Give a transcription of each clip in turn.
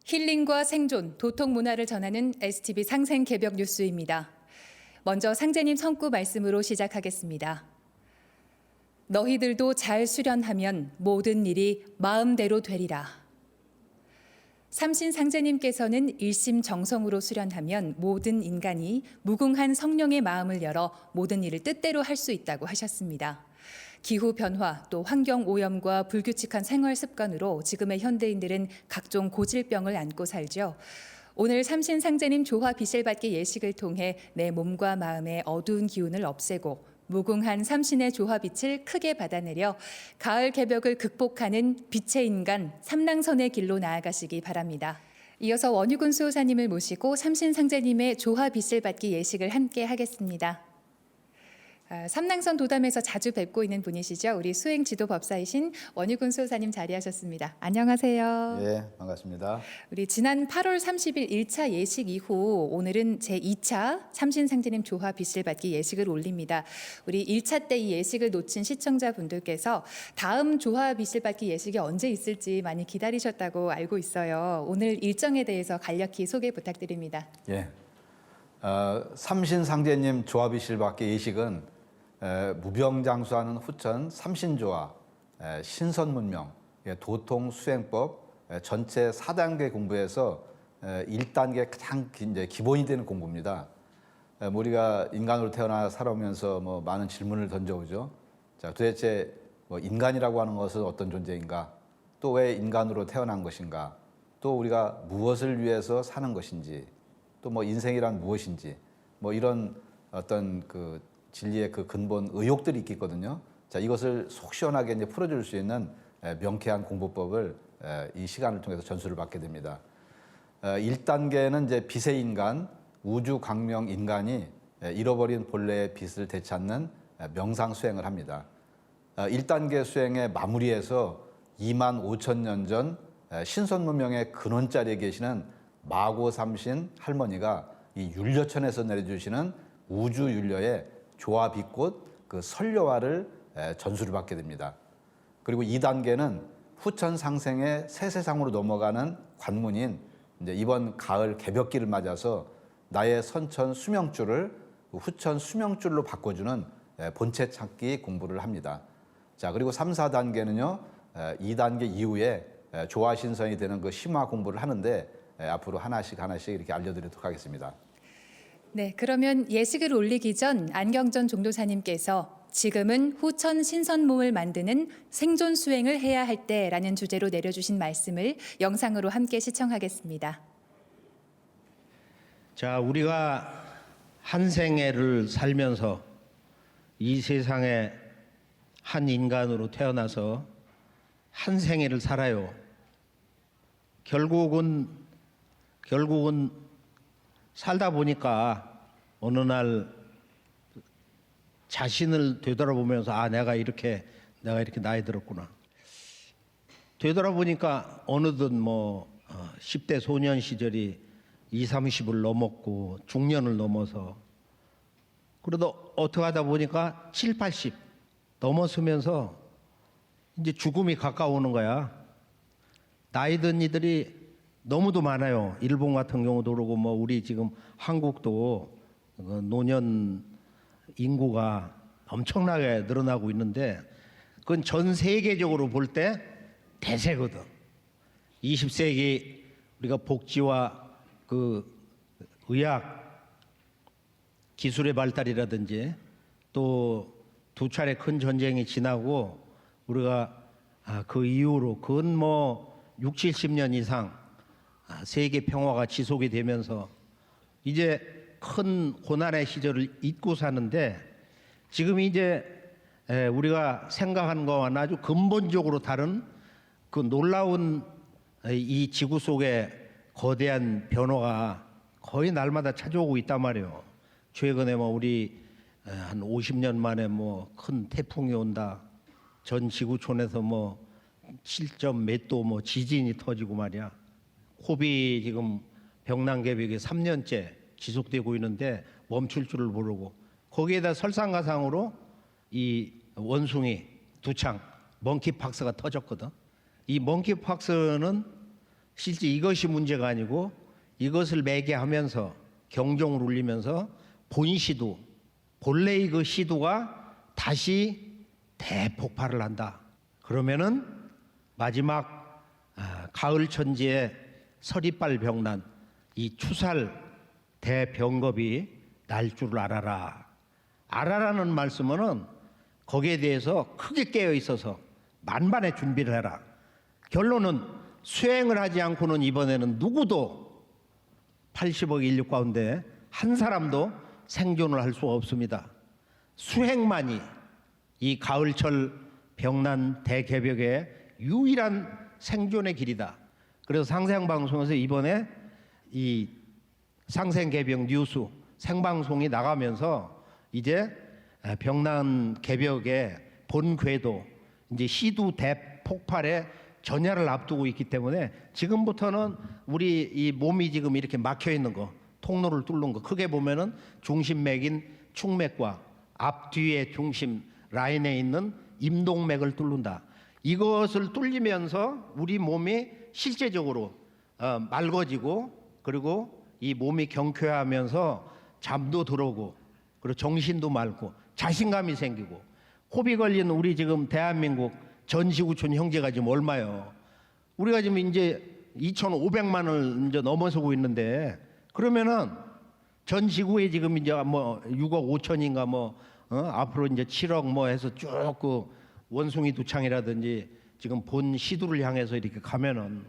힐링과 생존, 도통 문화를 전하는 STV 상생 개벽 뉴스입니다. 먼저 상제님 성구 말씀으로 시작하겠습니다. 너희들도 잘 수련하면 모든 일이 마음대로 되리라. 삼신 상제님께서는 일심정성으로 수련하면 모든 인간이 무궁한 성령의 마음을 열어 모든 일을 뜻대로 할 수 있다고 하셨습니다. 기후 변화 또 환경 오염과 불규칙한 생활 습관으로 지금의 현대인들은 각종 고질병을 안고 살죠. 오늘 삼신 상제님 조화 빛을 받기 예식을 통해 내 몸과 마음의 어두운 기운을 없애고 무궁한 삼신의 조화 빛을 크게 받아내려 가을 개벽을 극복하는 빛의 인간 삼랑선의 길로 나아가시기 바랍니다. 이어서 원유근 수호사님을 모시고 삼신 상제님의 조화 빛을 받기 예식을 함께 하겠습니다. 삼랑선 도담에서 자주 뵙고 있는 분이시죠. 우리 수행 지도 법사이신 원유근 수호사님 자리하셨습니다. 안녕하세요. 예, 반갑습니다. 우리 지난 8월 30일 1차 예식 이후 오늘은 제2차 삼신상제님 조화 빛을 받기 예식을 올립니다. 우리 1차 때 이 예식을 놓친 시청자분들께서 다음 조화 빛을 받기 예식이 언제 있을지 많이 기다리셨다고 알고 있어요. 오늘 일정에 대해서 간략히 소개 부탁드립니다. 예, 삼신상제님 조화 빛을 받기 예식은 무병장수하는 후천 삼신조화, 신선문명, 도통 수행법 전체 4단계 공부에서 1단계 가장 이제 기본이 되는 공부입니다. 우리가 인간으로 태어나 살아오면서 많은 질문을 던져오죠. 자, 도대체 인간이라고 하는 것은 어떤 존재인가? 또 왜 인간으로 태어난 것인가? 또 우리가 무엇을 위해서 사는 것인지, 또 인생이란 무엇인지, 이런 어떤 그 진리의 그 근본 의혹들이 있거든요. 자, 이것을 속 시원하게 이제 풀어줄 수 있는 명쾌한 공부법을 이 시간을 통해서 전수를 받게 됩니다. 1단계는 이제 빛의 인간, 우주 광명 인간이 잃어버린 본래의 빛을 되찾는 명상 수행을 합니다. 1단계 수행의 마무리에서 2만 5천 년 전 신선 문명의 근원 자리에 계시는 마고 삼신 할머니가 이 율려천에서 내려주시는 우주 율려의 조화 빛꽃 그 설려화를 전수를 받게 됩니다. 그리고 2단계는 후천 상생의 새 세상으로 넘어가는 관문인 이제 이번 가을 개벽기를 맞아서 나의 선천 수명줄을 후천 수명줄로 바꿔주는 본체 찾기 공부를 합니다. 자, 그리고 3, 4단계는요, 2단계 이후에 조화 신선이 되는 그 심화 공부를 하는데 앞으로 하나씩 이렇게 알려드리도록 하겠습니다. 네, 그러면 예식을 올리기 전 안경전 종도사님께서 지금은 후천 신선몸을 만드는 생존 수행을 해야 할 때라는 주제로 내려주신 말씀을 영상으로 함께 시청하겠습니다. 자, 우리가 한 생애를 살면서 이 세상에 한 인간으로 태어나서 한 생애를 살아요. 결국은 살다 보니까 어느 날 자신을 되돌아보면서 내가 이렇게 나이 들었구나. 되돌아보니까 어느덧 10대 소년 시절이 20, 30을 넘었고 중년을 넘어서 그래도 어떻게 하다 보니까 7, 80 넘어서면서 이제 죽음이 가까우는 거야. 나이 든 이들이 너무도 많아요. 일본 같은 경우도 그러고 우리 지금 한국도 노년 인구가 엄청나게 늘어나고 있는데 그건 전 세계적으로 볼 때 대세거든. 20세기 우리가 복지와 그 의학 기술의 발달이라든지 또 두 차례 큰 전쟁이 지나고 우리가 그 이후로 근 6, 70년 이상 세계 평화가 지속이 되면서 이제 큰 고난의 시절을 잊고 사는데 지금 이제 우리가 생각하는 것과는 아주 근본적으로 다른 그 놀라운 이 지구 속에 거대한 변화가 거의 날마다 찾아오고 있단 말이에요. 최근에 우리 한 50년 만에 큰 태풍이 온다. 전 지구촌에서 7점 몇 도 지진이 터지고 말이야. 호비 지금 병난개벽이 3년째 지속되고 있는데 멈출 줄을 모르고 거기에다 설상가상으로 이 원숭이 두창 멍키팍스가 터졌거든. 이 멍키팍스는 실제 이것이 문제가 아니고 이것을 매개하면서 경종을 울리면서 본시도 본래의 그 시도가 다시 대폭발을 한다. 그러면은 마지막 가을 천지의 서리빨 병난 이 추살 대병겁이 날 줄 알아라. 알아라는 말씀은 거기에 대해서 크게 깨어 있어서 만반의 준비를 해라. 결론은 수행을 하지 않고는 이번에는 누구도 80억 인류 가운데 한 사람도 생존을 할 수가 없습니다. 수행만이 이 가을철 병난 대개벽의 유일한 생존의 길이다. 그래서 상생방송에서 이번에 이 상생개벽 뉴스 생방송이 나가면서 이제 병난 개벽의 본 궤도 이제 시두 대폭발의 전야를 앞두고 있기 때문에 지금부터는 우리 이 몸이 지금 이렇게 막혀 있는 거 통로를 뚫는 거 크게 보면은 중심맥인 축맥과 앞뒤의 중심 라인에 있는 임동맥을 뚫는다. 이것을 뚫리면서 우리 몸이 실제적으로 맑아지고 그리고 이 몸이 경쾌하면서 잠도 들어오고 그리고 정신도 맑고 자신감이 생기고 호흡이 걸린 우리 지금 대한민국 전지구촌 형제가 지금 얼마요? 우리가 지금 이제 2,500만을 이제 넘어서고 있는데 그러면은 전 지구에 지금 이제 뭐 6억 5천인가 뭐 앞으로 이제 7억 뭐 해서 쭉 그 원숭이 두창이라든지 지금 본 시두를 향해서 이렇게 가면은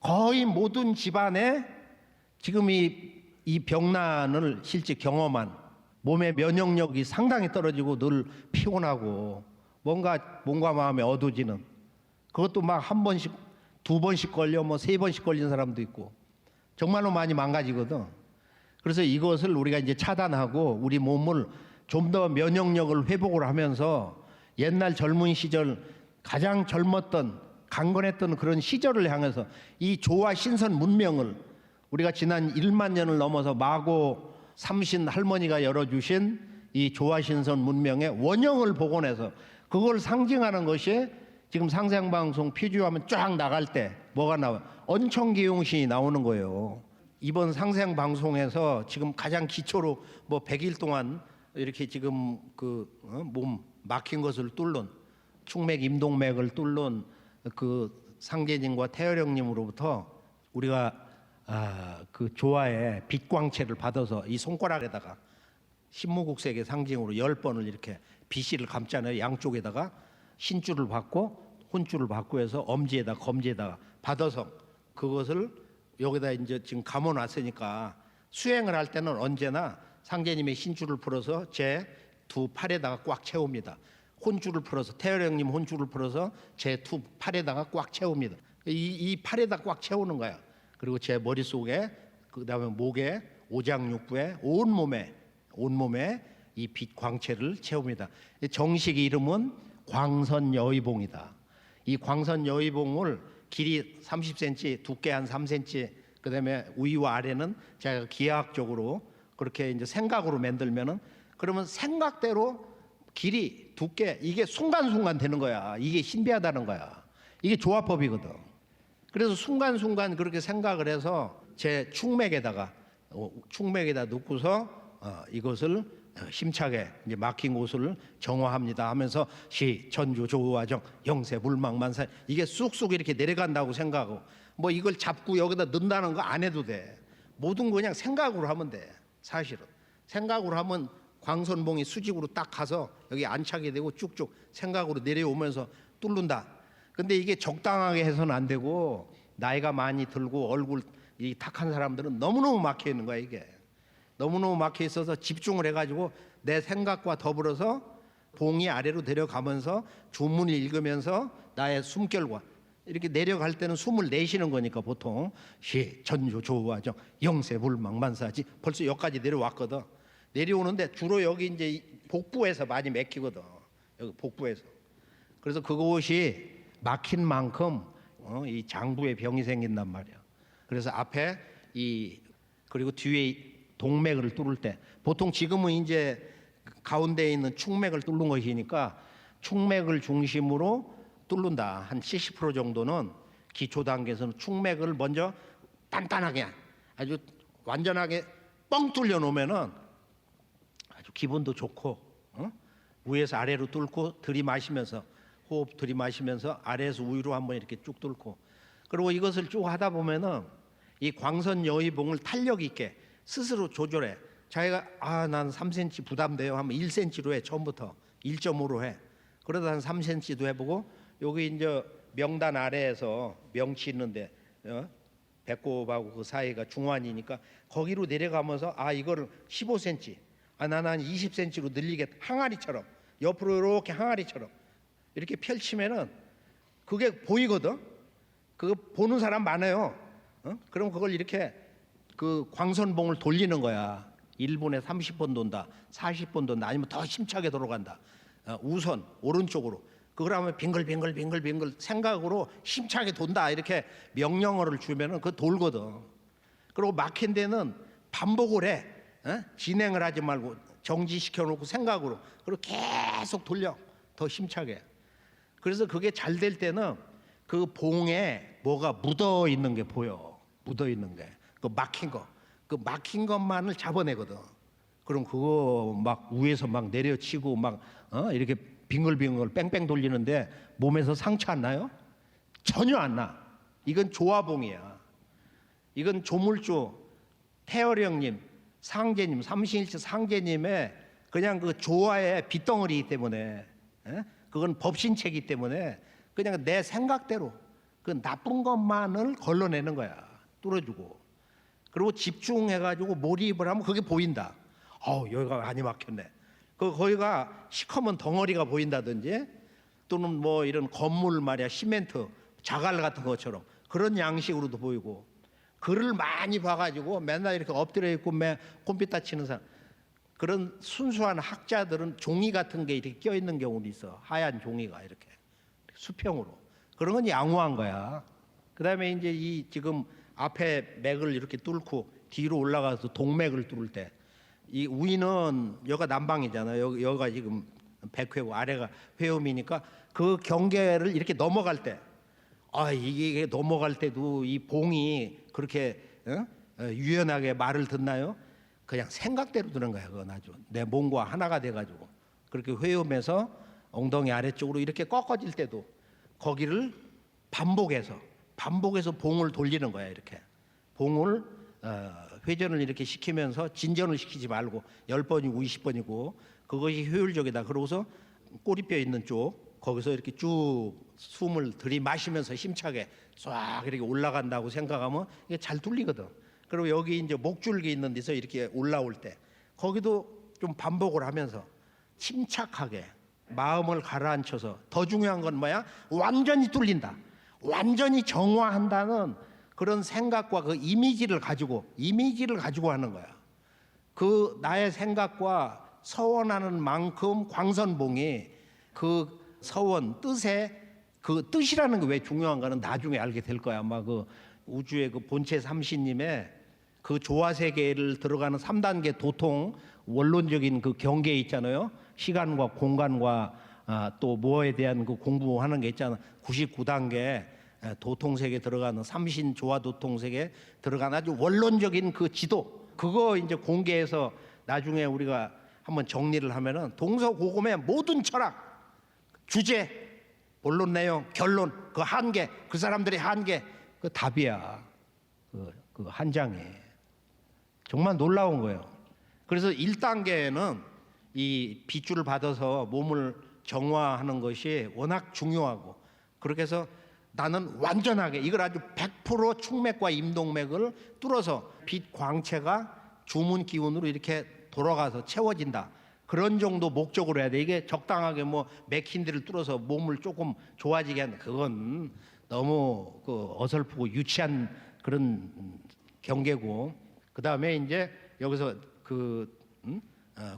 거의 모든 집안에 지금 이 병난을 실제 경험한 몸의 면역력이 상당히 떨어지고 늘 피곤하고 뭔가 몸과 마음이 어두워지는 그것도 막 한 번씩 두 번씩 걸려 뭐 세 번씩 걸린 사람도 있고 정말로 많이 망가지거든. 그래서 이것을 우리가 이제 차단하고 우리 몸을 좀 더 면역력을 회복을 하면서 옛날 젊은 시절 가장 젊었던 강건했던 그런 시절을 향해서 이 조화 신선 문명을 우리가 지난 1만 년을 넘어서 마고 삼신 할머니가 열어주신 이 조화 신선 문명의 원형을 복원해서 그걸 상징하는 것이 지금 상생방송 피규어하면 쫙 나갈 때 뭐가 나와요? 언청기용신이 나오는 거예요. 이번 상생방송에서 지금 가장 기초로 뭐 100일 동안 이렇게 지금 그 몸 막힌 것을 뚫는 축맥 임동맥을 뚫는 그 상제님과 태열형님으로부터 우리가 그 조화의 빛광채를 받아서 이 손가락에다가 신무국색의 상징으로 10번을 이렇게 비실을 감잖아요. 양쪽에다가 신줄을 받고 혼줄을 받고 해서 엄지에다 검지에다가 받아서 그것을 여기다 이제 지금 감아놨으니까 수행을 할 때는 언제나 상제님의 신줄을 풀어서 제 두 팔에다가 꽉 채웁니다. 혼줄을 풀어서 태열형님 혼줄을 풀어서 제 두 팔에다가 꽉 채웁니다. 이 팔에다 꽉 채우는 거야. 그리고 제 머릿속에 그다음에 목에 오장육부에 온몸에 이 빛 광채를 채웁니다. 정식 이름은 광선여의봉이다. 이 광선여의봉을 길이 30cm, 두께 한 3cm, 그다음에 위와 아래는 제가 기하학적으로 그렇게 이제 생각으로 만들면은 그러면 생각대로 길이, 두께 이게 순간순간 되는 거야. 이게 신비하다는 거야. 이게 조화법이거든. 그래서 순간순간 그렇게 생각을 해서 제 축맥에다 넣고서 이것을 힘차게 이제 막힌 곳을 정화합니다 하면서 시 천주 조화정 영세 불망만사 이게 쑥쑥 이렇게 내려간다고 생각하고 뭐 이걸 잡고 여기다 넣는다는 거 안 해도 돼. 모든 거 그냥 생각으로 하면 돼. 사실은 생각으로 하면 광선봉이 수직으로 딱 가서 여기 안착이 되고 쭉쭉 생각으로 내려오면서 뚫는다. 근데 이게 적당하게 해서는 안 되고 나이가 많이 들고 얼굴 이 탁한 사람들은 너무너무 막혀 있는 거야. 이게 너무너무 막혀 있어서 집중을 해가지고 내 생각과 더불어서 봉이 아래로 내려가면서 주문을 읽으면서 나의 숨결과 이렇게 내려갈 때는 숨을 내쉬는 거니까 보통 시 전조 조화정 영세 불망만사지 벌써 여기까지 내려왔거든. 내려오는데 주로 여기 이제 복부에서 많이 막히거든. 여기 복부에서. 그래서 그곳이 막힌 만큼 이 장부에 병이 생긴단 말이야. 그래서 앞에 그리고 뒤에 동맥을 뚫을 때 보통 지금은 이제 가운데에 있는 축맥을 뚫는 것이니까 축맥을 중심으로 뚫는다. 한 70% 정도는 기초 단계에서는 충맥을 먼저 단단하게 아주 완전하게 뻥 뚫려 놓으면은 아주 기분도 좋고, 위에서 아래로 뚫고 들이마시면서 호흡 들이마시면서 아래에서 위로 한번 이렇게 쭉 뚫고, 그리고 이것을 쭉 하다 보면은 이 광선 여의봉을 탄력 있게 스스로 조절해. 자기가 난 3cm 부담돼요 하면 1cm로 해. 처음부터 1.5로 해. 그러다 한 3cm도 해보고, 여기 이제 명단 아래에서 명치 있는데 배꼽하고 그 사이가 중환이니까 거기로 내려가면서 이거를 15cm, 나는 한 20cm로 늘리겠다. 항아리처럼 옆으로 이렇게 항아리처럼 이렇게 펼치면은 그게 보이거든. 그거 보는 사람 많아요. 그럼 그걸 이렇게 그 광선봉을 돌리는 거야. 1분에 30번 돈다, 40번 돈다, 아니면 더 힘차게 돌아간다. 우선 오른쪽으로. 그걸 하면 빙글빙글 생각으로 힘차게 돈다, 이렇게 명령어를 주면은 그거 돌거든. 그리고 막힌 데는 반복을 해. 진행을 하지 말고 정지시켜 놓고 생각으로. 그리고 계속 돌려, 더 힘차게. 그래서 그게 잘 될 때는 그 봉에 뭐가 묻어 있는 게 보여. 묻어 있는 게. 그 막힌 거. 그 막힌 것만을 잡아내거든. 그럼 그거 막 위에서 막 내려치고 막 이렇게 빙글빙글 뺑뺑 돌리는데 몸에서 상처 안 나요? 전혀 안 나. 이건 조화봉이야. 이건 조물주 태어령님, 상제님, 삼신일체 상제님의 그냥 그 조화의 빗덩어리이기 때문에, 그건 법신체이기 때문에 그냥 내 생각대로 그 나쁜 것만을 걸러내는 거야. 뚫어주고. 그리고 집중해가지고 몰입을 하면 그게 보인다. 여기가 많이 막혔네. 거기가 시커먼 덩어리가 보인다든지, 또는 뭐 이런 건물 말이야, 시멘트 자갈 같은 것처럼 그런 양식으로도 보이고. 글을 많이 봐가지고 맨날 이렇게 엎드려 있고 컴퓨터 치는 사람, 그런 순수한 학자들은 종이 같은 게 이렇게 껴 있는 경우도 있어. 하얀 종이가 이렇게 수평으로. 그런 건 양호한 거야. 그다음에 이제 이 지금 앞에 맥을 이렇게 뚫고 뒤로 올라가서 동맥을 뚫을 때, 이 위는 여가 남방이잖아요. 여가 지금 백회고 아래가 회음이니까 그 경계를 이렇게 넘어갈 때, 이게 넘어갈 때도 이 봉이 그렇게 유연하게 말을 듣나요? 그냥 생각대로 드는 거야. 그건 아주 내 몸과 하나가 돼가지고 그렇게 회음해서 엉덩이 아래쪽으로 이렇게 꺾어질 때도 거기를 반복해서 봉을 돌리는 거야. 이렇게 봉을 회전을 이렇게 시키면서 진전을 시키지 말고 10번이고 20번이고 그것이 효율적이다. 그러고서 꼬리뼈 있는 쪽 거기서 이렇게 쭉 숨을 들이마시면서 힘차게 쫙 이렇게 올라간다고 생각하면 이게 잘 뚫리거든. 그리고 여기 이제 목줄기 있는 데서 이렇게 올라올 때 거기도 좀 반복을 하면서 침착하게 마음을 가라앉혀서, 더 중요한 건 뭐야? 완전히 뚫린다. 완전히 정화한다는 그런 생각과 그 이미지를 가지고 하는 거야. 그 나의 생각과 서원하는 만큼 광선봉이 그 서원 뜻에, 그 뜻이라는 게 왜 중요한가는 나중에 알게 될 거야. 아마 그 우주의 그 본체 삼신님의 그 조화 세계를 들어가는 3단계 도통 원론적인 그 경계 있잖아요. 시간과 공간과 또 뭐에 대한 그 공부하는 게 있잖아. 99단계 도통세계 들어가는 삼신 조화 도통세계 들어가는 아주 원론적인 그 지도, 그거 이제 공개해서 나중에 우리가 한번 정리를 하면은 동서고금의 모든 철학 주제, 본론 내용, 결론, 그 한계, 그 사람들의 한계, 그 답이야. 그 한 장에 정말 놀라운 거예요. 그래서 1단계는 이 빗줄을 받아서 몸을 정화하는 것이 워낙 중요하고, 그렇게 해서 나는 완전하게 이걸 아주 100% 충맥과 임동맥을 뚫어서 빛 광채가 주문 기운으로 이렇게 돌아가서 채워진다. 그런 정도 목적으로 해야 돼. 이게 적당하게 뭐 맥힌 데를 뚫어서 몸을 조금 좋아지게 한다. 그건 너무 그 어설프고 유치한 그런 경계고. 그 다음에 이제 여기서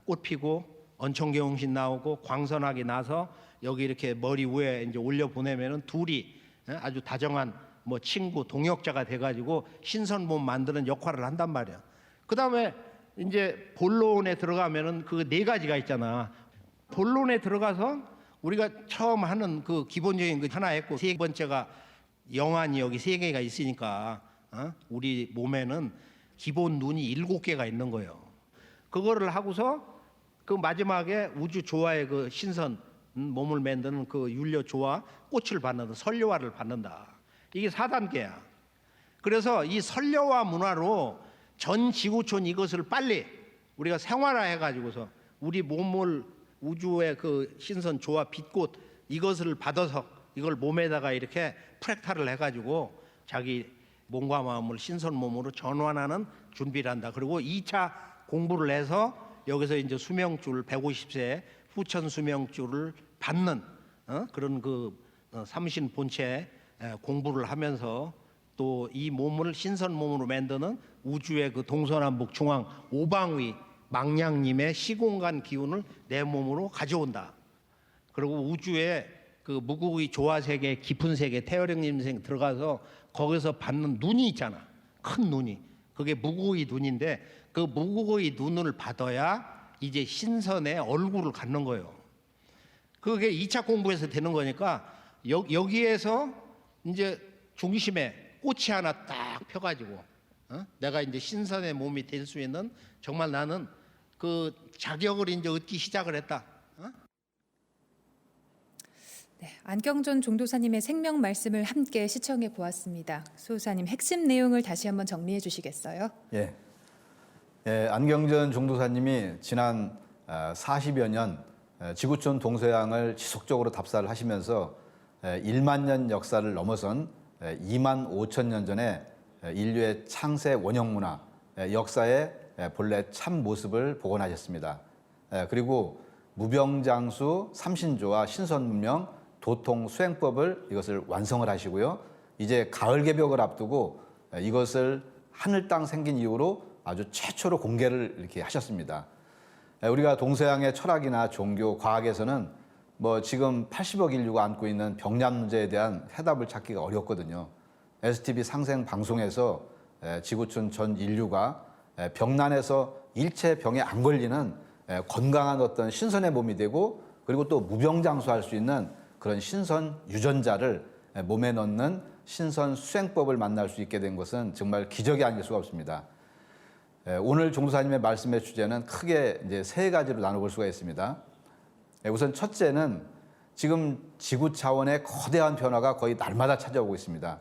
꽃 피고 언청경신 나오고 광선하게 나서 여기 이렇게 머리 위에 이제 올려 보내면은 둘이 아주 다정한 뭐 친구 동역자가 돼가지고 신선몸 만드는 역할을 한단 말이야. 그 다음에 이제 본론에 들어가면은 그 4가지가 있잖아. 본론에 들어가서 우리가 처음 하는 그 기본적인 그 하나 했고, 3번째가 영안이 여기 3개가 있으니까 우리 몸에는 기본 눈이 7개가 있는 거예요. 그거를 하고서 그 마지막에 우주 조화의 그 신선 몸을 만드는 그 율려 조화 꽃을 받는다. 설려화를 받는다. 이게 4단계야. 그래서 이 설려화 문화로 전 지구촌 이것을 빨리 우리가 생활화해 가지고서 우리 몸을 우주의 그 신선 조화 빛꽃 이것을 받아서 이걸 몸에다가 이렇게 프랙탈을 해 가지고 자기 몸과 마음을 신선 몸으로 전환하는 준비를 한다. 그리고 2차 공부를 해서 여기서 이제 수명줄 150세 후천 수명줄을 받는 그런 그 삼신 본체 공부를 하면서 또 이 몸을 신선 몸으로 만드는 우주의 그 동서남북 중앙 오방위 망량님의 시공간 기운을 내 몸으로 가져온다. 그리고 우주의 그 무구의 조화 세계 깊은 세계 태어령님 생 들어가서 거기서 받는 눈이 있잖아. 큰 눈이. 그게 무구의 눈인데 그 무구의 눈을 받아야 이제 신선의 얼굴을 갖는 거예요. 그게 2차 공부에서 되는 거니까 여기에서 이제 중심에 꽃이 하나 딱 펴가지고 내가 이제 신선의 몸이 될 수 있는 정말 나는 그 자격을 이제 얻기 시작을 했다. 네, 안경전 종도사님의 생명 말씀을 함께 시청해 보았습니다. 수호사님 핵심 내용을 다시 한번 정리해 주시겠어요? 예. 안경전 종도사님이 지난 40여 년 지구촌 동서양을 지속적으로 답사를 하시면서 1만 년 역사를 넘어선 2만 5천 년 전에 인류의 창세 원형 문화 역사의 본래 참 모습을 복원하셨습니다. 그리고 무병장수 삼신조와 신선문명 도통 수행법을 이것을 완성을 하시고요. 이제 가을 개벽을 앞두고 이것을 하늘 땅 생긴 이후로 아주 최초로 공개를 이렇게 하셨습니다. 우리가 동서양의 철학이나 종교, 과학에서는 뭐 지금 80억 인류가 안고 있는 병난 문제에 대한 해답을 찾기가 어렵거든요. STV 상생 방송에서 지구촌 전 인류가 병난에서 일체 병에 안 걸리는 건강한 어떤 신선의 몸이 되고 그리고 또 무병장수할 수 있는 그런 신선 유전자를 몸에 넣는 신선 수행법을 만날 수 있게 된 것은 정말 기적이 아닐 수가 없습니다. 오늘 종도사님의 말씀의 주제는 크게 이제 3가지로 나눠볼 수가 있습니다. 우선 첫째는 지금 지구 차원의 거대한 변화가 거의 날마다 찾아오고 있습니다.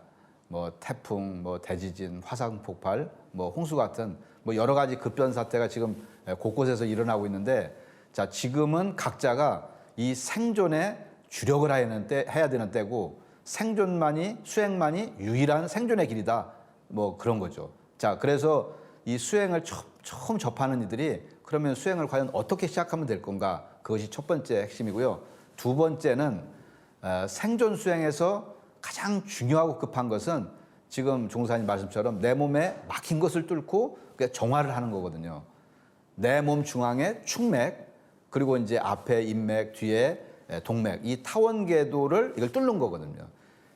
뭐 태풍, 뭐 대지진, 화산 폭발, 뭐 홍수 같은 뭐 여러 가지 급변 사태가 지금 곳곳에서 일어나고 있는데, 자 지금은 각자가 이 생존에 주력을 해야 되는 때고 생존만이 수행만이 유일한 생존의 길이다. 뭐 그런 거죠. 자 그래서 이 수행을 처음 접하는 이들이 그러면 수행을 과연 어떻게 시작하면 될 건가? 그것이 첫 번째 핵심이고요. 두 번째는 생존 수행에서 가장 중요하고 급한 것은 지금 종사님 말씀처럼 내 몸에 막힌 것을 뚫고 정화를 하는 거거든요. 내 몸 중앙에 축맥, 그리고 이제 앞에 인맥, 뒤에 동맥, 이 타원궤도를 이걸 뚫는 거거든요.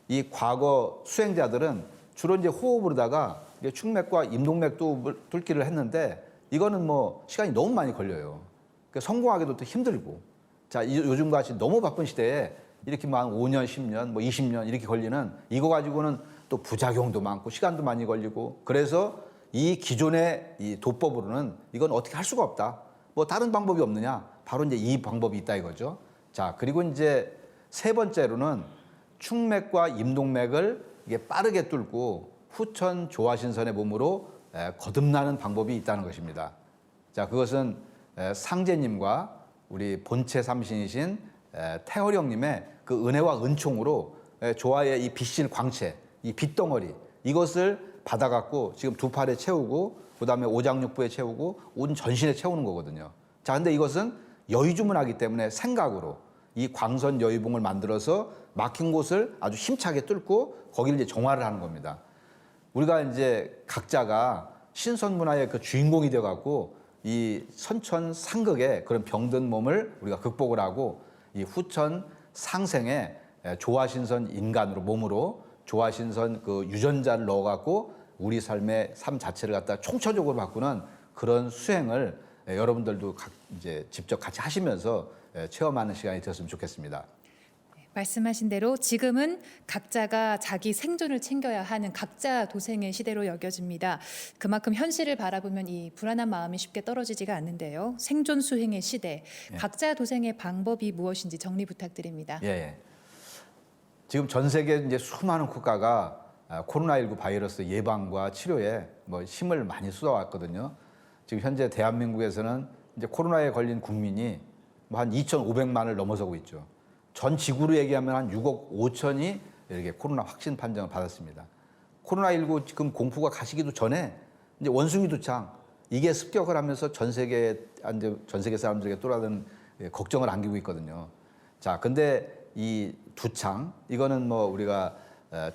이 과거 수행자들은 주로 이제 호흡으로다가 축맥과 임동맥 뚫기를 했는데 이거는 뭐 시간이 너무 많이 걸려요. 그러니까 성공하기도 또 힘들고. 자, 요즘 같이 너무 바쁜 시대에 이렇게 막 5년, 10년, 뭐 20년 이렇게 걸리는 이거 가지고는 또 부작용도 많고 시간도 많이 걸리고, 그래서 이 기존의 이 도법으로는 이건 어떻게 할 수가 없다. 뭐 다른 방법이 없느냐? 바로 이제 이 방법이 있다 이거죠. 자, 그리고 이제 세 번째로는 축맥과 임동맥을 이게 빠르게 뚫고 후천 조화신선의 몸으로 거듭나는 방법이 있다는 것입니다. 자, 그것은 상제님과 우리 본체 삼신이신 태허령님의 그 은혜와 은총으로 조화의 이 빛실 광채, 이 빛덩어리 이것을 받아갖고 지금 두 팔에 채우고 그다음에 오장육부에 채우고 온 전신에 채우는 거거든요. 자, 근데 이것은 여의주문하기 때문에 생각으로 이 광선 여의봉을 만들어서 막힌 곳을 아주 힘차게 뚫고 거기를 이제 정화를 하는 겁니다. 우리가 이제 각자가 신선 문화의 그 주인공이 되어갖고 이 선천 상극의 그런 병든 몸을 우리가 극복을 하고 이 후천 상생에 조화신선 인간으로 몸으로 조화신선 그 유전자를 넣어갖고 우리 삶의 삶 자체를 갖다 총체적으로 바꾸는 그런 수행을 여러분들도 이제 직접 같이 하시면서 체험하는 시간이 되었으면 좋겠습니다. 말씀하신 대로 지금은 각자가 자기 생존을 챙겨야 하는 각자 도생의 시대로 여겨집니다. 그만큼 현실을 바라보면 이 불안한 마음이 쉽게 떨어지지가 않는데요. 생존 수행의 시대, 각자 도생의 방법이 무엇인지 정리 부탁드립니다. 예. 지금 전 세계 이제 수많은 국가가 코로나19 바이러스 예방과 치료에 뭐 힘을 많이 쏟아왔거든요. 지금 현재 대한민국에서는 이제 코로나에 걸린 국민이 뭐 한 2,500만을 넘어서고 있죠. 전 지구로 얘기하면 한 6억 5천이 이렇게 코로나 확진 판정을 받았습니다. 코로나19 지금 공포가 가시기도 전에 이제 원숭이 두창 이게 습격을 하면서 전 세계 사람들에게 또 다른 걱정을 안기고 있거든요. 자, 근데 이 두창 이거는 뭐 우리가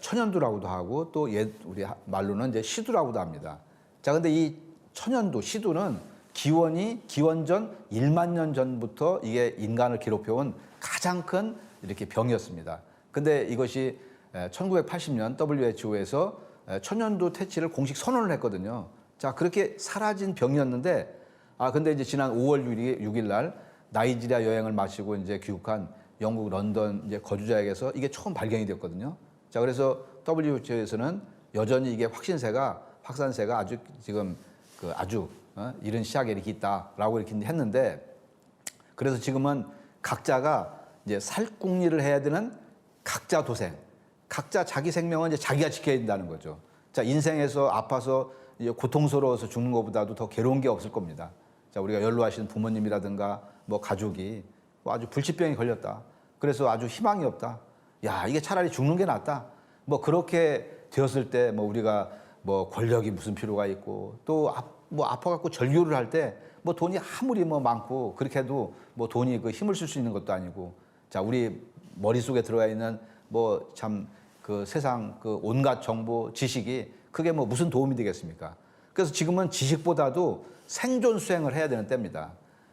천연두라고도 하고 또 우리 말로는 이제 시두라고도 합니다. 자, 근데 이 천연두, 시두는 기원 전 1만 년 전부터 이게 인간을 괴롭혀온 가장 큰 이렇게 병이었습니다. 근데 이것이 1980년 WHO에서 천연두 퇴치를 공식 선언을 했거든요. 자, 그렇게 사라진 병이었는데, 근데 이제 지난 5월 6일 날 나이지리아 여행을 마치고 이제 귀국한 영국 런던 이제 거주자에게서 이게 처음 발견이 됐거든요. 자, 그래서 WHO에서는 여전히 이게 확산세가 아주 지금 아주 이른 시작에 이렇게 있다라고 이렇게 했는데, 그래서 지금은 각자가 이제 살궁리를 해야 되는 각자 도생, 각자 자기 생명은 이제 자기가 지켜야 된다는 거죠. 자, 인생에서 아파서 이제 고통스러워서 죽는 것보다도 더 괴로운 게 없을 겁니다. 자, 우리가 연로하신 부모님이라든가 뭐 가족이 뭐 아주 불치병이 걸렸다. 그래서 아주 희망이 없다. 야, 이게 차라리 죽는 게 낫다. 뭐 그렇게 되었을 때 뭐 우리가 뭐 권력이 무슨 필요가 있고 또 뭐 아파갖고 절규를 할 때 뭐 돈이 아무리 뭐 많고 그렇게 해도 뭐 돈이 그 힘을 쓸 수 있는 것도 아니고, 자, 우리 머릿속에 들어가 있는 뭐 참 그 세상 그 온갖 정보 지식이 그게 뭐 무슨 도움이 되겠습니까? 그래서 지금은 지식보다도 생존 수행을 해야 되는 때입니다.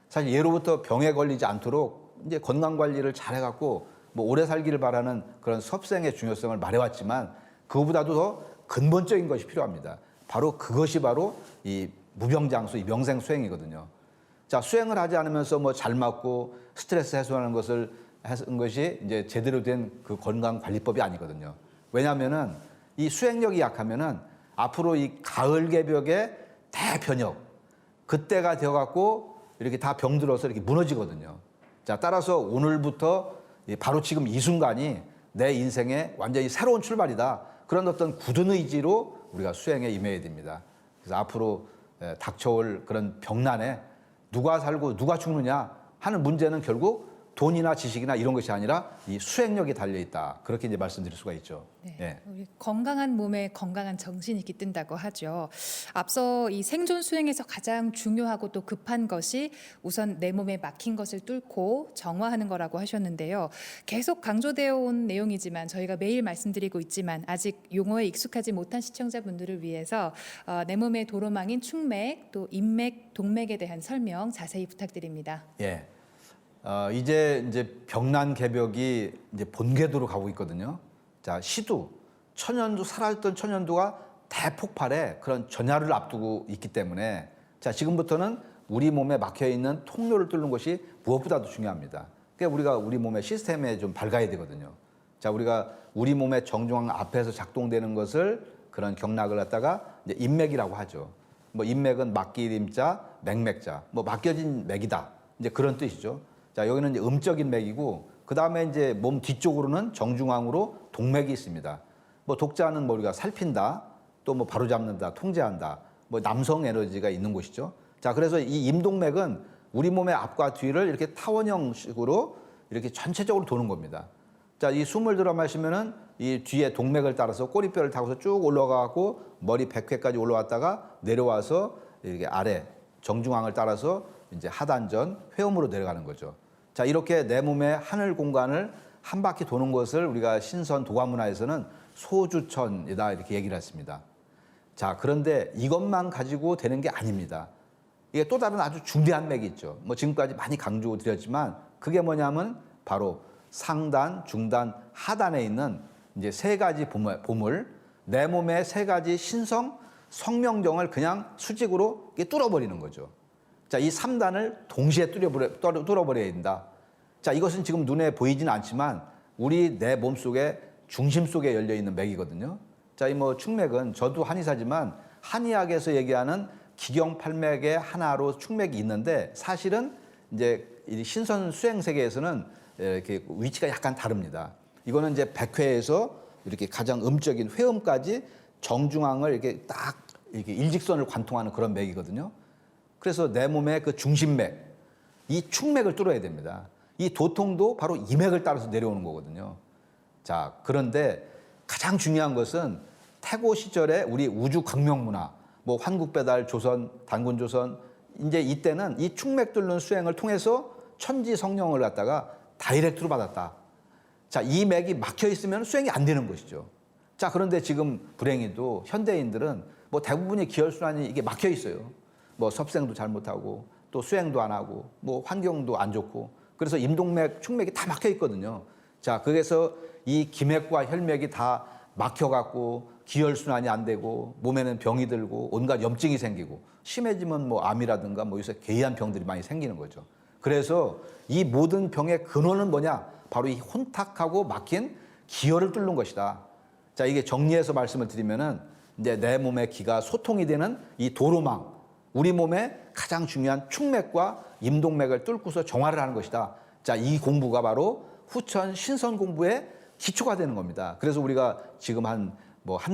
사실 예로부터 병에 걸리지 않도록 이제 건강 관리를 잘 해갖고 뭐 오래 살기를 바라는 그런 섭생의 중요성을 말해왔지만 그거보다도 더 근본적인 것이 필요합니다. 그것이 바로 이 무병장수, 이 명생 수행이거든요. 자, 수행을 하지 않으면서 뭐 잘 맞고 스트레스 해소하는 것이 이제 제대로 된 그 건강 관리법이 아니거든요. 왜냐하면은 이 수행력이 약하면은 앞으로 이 가을 개벽의 대변역 그때가 되어갖고 이렇게 다 병들어서 이렇게 무너지거든요. 자, 따라서 오늘부터 바로 지금 이 순간이 내 인생의 완전히 새로운 출발이다. 그런 어떤 굳은 의지로 우리가 수행에 임해야 됩니다. 그래서 앞으로 닥쳐올 그런 병난에 누가 살고 누가 죽느냐 하는 문제는 결국 돈이나 지식이나 이런 것이 아니라 이 수행력이 달려있다. 그렇게 이제 말씀드릴 수가 있죠. 네, 예. 우리 건강한 몸에 건강한 정신이 깃든다고 하죠. 앞서 이 생존 수행에서 가장 중요하고 또 급한 것이 우선 내 몸에 막힌 것을 뚫고 정화하는 거라고 하셨는데요. 계속 강조되어 온 내용이지만 저희가 매일 말씀드리고 있지만 아직 용어에 익숙하지 못한 시청자분들을 위해서 내 몸의 도로망인 충맥, 또 인맥, 동맥에 대한 설명 자세히 부탁드립니다. 예. 이제 병난 개벽이 이제 본궤도로 가고 있거든요. 자, 천연두, 살아있던 천연두가 대폭발에 그런 전야를 앞두고 있기 때문에 자, 지금부터는 우리 몸에 막혀 있는 통로를 뚫는 것이 무엇보다도 중요합니다. 그러니까 우리가 우리 몸의 시스템에 좀 밝아야 되거든요. 자, 우리가 우리 몸의 정중앙 앞에서 작동되는 것을 그런 경락을 갖다가 이제 인맥이라고 하죠. 뭐 인맥은 막기림자, 맥맥자, 뭐 맡겨진 맥이다. 이제 그런 뜻이죠. 자, 여기는 이제 음적인 맥이고, 그 다음에 이제 몸 뒤쪽으로는 정중앙으로 동맥이 있습니다. 뭐 독자는 뭐 우리가 살핀다, 또 뭐 바로잡는다, 통제한다, 뭐 남성 에너지가 있는 곳이죠. 자, 그래서 이 임동맥은 우리 몸의 앞과 뒤를 이렇게 타원형식으로 이렇게 전체적으로 도는 겁니다. 자, 이 숨을 들어 마시면은 이 뒤에 동맥을 따라서 꼬리뼈를 타고서 쭉 올라가고 머리 백회까지 올라왔다가 내려와서 이렇게 아래 정중앙을 따라서 이제 하단전 회음으로 내려가는 거죠. 자, 이렇게 내 몸의 하늘 공간을 한 바퀴 도는 것을 우리가 신선 도가문화에서는 소주천이다 이렇게 얘기를 했습니다. 자, 그런데 이것만 가지고 되는 게 아닙니다. 이게 또 다른 아주 중대한 맥이 있죠. 뭐 지금까지 많이 강조드렸지만 그게 뭐냐면 바로 상단, 중단, 하단에 있는 이제 세 가지 보물, 내 몸의 세 가지 신성, 성명정을 그냥 수직으로 뚫어버리는 거죠. 자, 이 3단을 동시에 뚫어버려야 된다. 자, 이것은 지금 눈에 보이지는 않지만 우리 내 몸속에 중심 속에 열려 있는 맥이거든요. 자, 이 뭐 축맥은 저도 한의사지만 한의학에서 얘기하는 기경팔맥의 하나로 축맥이 있는데 사실은 이제 이 신선 수행 세계에서는 이렇게 위치가 약간 다릅니다. 이거는 이제 백회에서 이렇게 가장 음적인 회음까지 정중앙을 이렇게 딱 이렇게 일직선을 관통하는 그런 맥이거든요. 그래서 내 몸의 그 중심맥, 이 축맥을 뚫어야 됩니다. 이 도통도 바로 이 맥을 따라서 내려오는 거거든요. 자, 그런데 가장 중요한 것은 태고 시절에 우리 우주 광명 문화, 뭐 환국배달 조선, 단군조선, 이제 이때는 이 축맥 뚫는 수행을 통해서 천지 성령을 갖다가 다이렉트로 받았다. 자, 이 맥이 막혀 있으면 수행이 안 되는 것이죠. 자, 그런데 지금 불행히도 현대인들은 뭐 대부분의 기혈순환이 이게 막혀 있어요. 뭐 섭생도 잘못하고 또 수행도 안 하고 뭐 환경도 안 좋고 그래서 임동맥, 축맥이 다 막혀 있거든요. 자, 그래서 이 기맥과 혈맥이 다 막혀갖고 기혈순환이 안 되고 몸에는 병이 들고 온갖 염증이 생기고 심해지면 뭐 암이라든가 뭐 요새 괴이한 병들이 많이 생기는 거죠. 그래서 이 모든 병의 근원은 뭐냐? 바로 이 혼탁하고 막힌 기혈을 뚫는 것이다. 자, 이게 정리해서 말씀을 드리면은 이제 내 몸의 기가 소통이 되는 이 도로망, 우리 몸의 가장 중요한 축맥과 임동맥을 뚫고서 정화를 하는 것이다. 자, 이 공부가 바로 후천 신선 공부의 기초가 되는 겁니다. 그래서 우리가 지금 한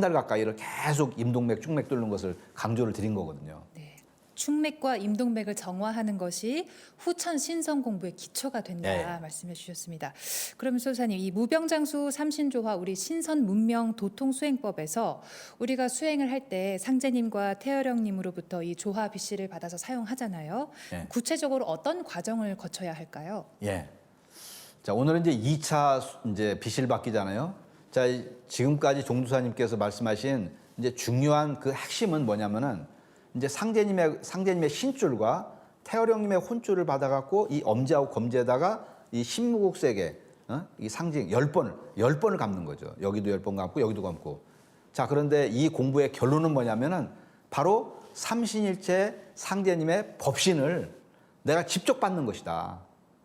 달 가까이를 계속 임동맥, 축맥 뚫는 것을 강조를 드린 거거든요. 네. 축맥과 임동맥을 정화하는 것이 후천 신선 공부의 기초가 된다 네. 말씀해 주셨습니다. 그럼 소사님, 이 무병장수 삼신조화 우리 신선 문명 도통 수행법에서 우리가 수행을 할 때 상제님과 태어령님으로부터 이 조화 비씨를 받아서 사용하잖아요. 네. 구체적으로 어떤 과정을 거쳐야 할까요? 예. 자, 오늘은 이제 2차 이제 비실 바뀌잖아요. 자, 지금까지 종두사님께서 말씀하신 이제 중요한 그 핵심은 뭐냐면은 이제 상제님의 신줄과 태어령님의 혼줄을 받아갖고 이 엄지하고 검지에다가 이 신무국색에 이 상징 10번을 감는 거죠. 여기도 10번 감고 여기도 감고. 자, 그런데 이 공부의 결론은 뭐냐면은 바로 삼신일체 상제님의 법신을 내가 직접 받는 것이다.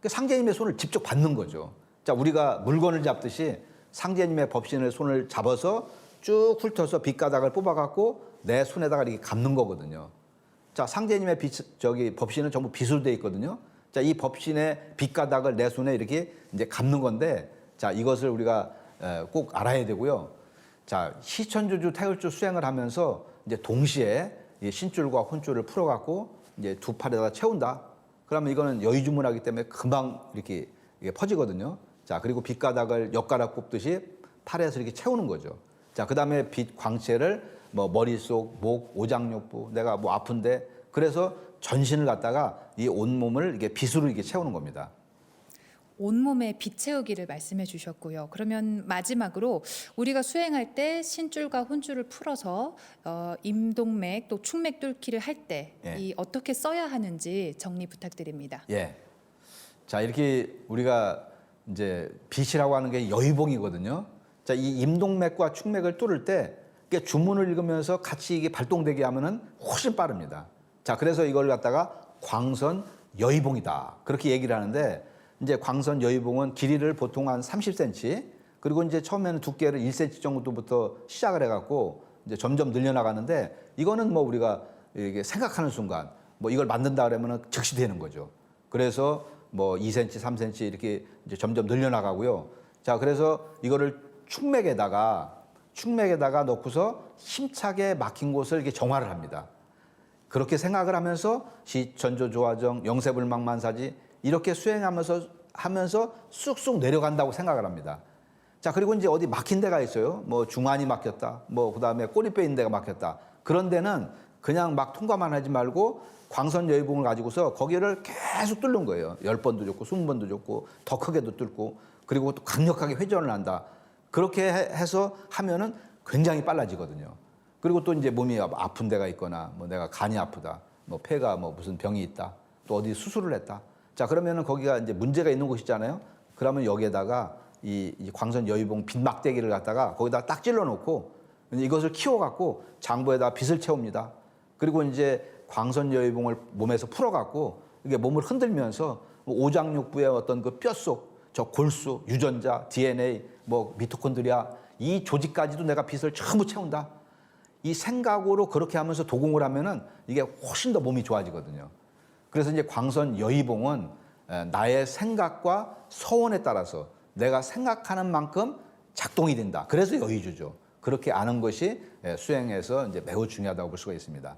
상제님의 손을 직접 받는 거죠. 자, 우리가 물건을 잡듯이 상제님의 법신을 손을 잡아서 쭉 훑어서 빗가닥을 뽑아갖고 내 손에다가 이렇게 감는 거거든요. 자, 상제님의 법신은 전부 빗으로 되어 있거든요. 자, 이 법신의 빗가닥을 내 손에 이렇게 이제 감는 건데, 자, 이것을 우리가 꼭 알아야 되고요. 자, 시천주주 태울주 수행을 하면서 이제 동시에 이 신줄과 혼줄을 풀어갖고 이제 두 팔에다 채운다. 그러면 이거는 여의주문하기 때문에 금방 이렇게 퍼지거든요. 자, 그리고 빗가닥을 엿가락 꼽듯이 팔에서 이렇게 채우는 거죠. 자, 그 다음에 빗 광채를 뭐 머릿속, 목, 오장육부, 내가 뭐 아픈데 그래서 전신을 갖다가 이 온몸을 이렇게 빗으로 이렇게 채우는 겁니다. 온몸에 빗 채우기를 말씀해 주셨고요. 그러면 마지막으로 우리가 수행할 때 신줄과 혼줄을 풀어서 임동맥 또 축맥 뚫기를 할 때 이 어떻게 써야 하는지 정리 부탁드립니다. 예. 자, 이렇게 우리가 이제 빗이라고 하는 게 여의봉이거든요. 자, 이 임동맥과 축맥을 뚫을 때 주문을 읽으면서 같이 이게 발동되게 하면은 훨씬 빠릅니다. 자, 그래서 이걸 갖다가 광선 여의봉이다. 그렇게 얘기를 하는데 이제 광선 여의봉은 길이를 보통 한 30cm 그리고 이제 처음에는 두께를 1cm 정도부터 시작을 해갖고 이제 점점 늘려나가는데 이거는 뭐 우리가 이게 생각하는 순간 뭐 이걸 만든다 그러면은 즉시 되는 거죠. 그래서 뭐 2cm, 3cm 이렇게 이제 점점 늘려나가고요. 자, 그래서 이거를 축맥에다가 넣고서 힘차게 막힌 곳을 이렇게 정화를 합니다. 그렇게 생각을 하면서 시천조조화정, 영세불망만사지 이렇게 수행하면서 쑥쑥 내려간다고 생각을 합니다. 자, 그리고 이제 어디 막힌 데가 있어요. 뭐 중안이 막혔다. 뭐 그다음에 꼬리뼈 있는 데가 막혔다. 그런 데는 그냥 막 통과만 하지 말고 광선 여의봉을 가지고서 거기를 계속 뚫는 거예요. 10번도 좋고 20번도 좋고 더 크게도 뚫고 그리고 또 강력하게 회전을 한다. 그렇게 해서 하면은 굉장히 빨라지거든요. 그리고 또 이제 몸이 아픈 데가 있거나 뭐 내가 간이 아프다. 뭐 폐가 뭐 무슨 병이 있다. 또 어디 수술을 했다. 자, 그러면은 거기가 이제 문제가 있는 곳이잖아요. 그러면 여기에다가 이 광선 여의봉 빗막대기를 갖다가 거기다 딱 찔러 놓고 이것을 키워 갖고 장부에다 빗을 채웁니다. 그리고 이제 광선 여의봉을 몸에서 풀어 갖고 이게 몸을 흔들면서 오장육부의 어떤 그 뼛속 저 골수, 유전자, DNA, 뭐 미토콘드리아 이 조직까지도 내가 빛을 전부 채운다. 이 생각으로 그렇게 하면서 도공을 하면은 이게 훨씬 더 몸이 좋아지거든요. 그래서 이제 광선 여의봉은 나의 생각과 서원에 따라서 내가 생각하는 만큼 작동이 된다. 그래서 여의주죠. 그렇게 아는 것이 수행에서 이제 매우 중요하다고 볼 수가 있습니다.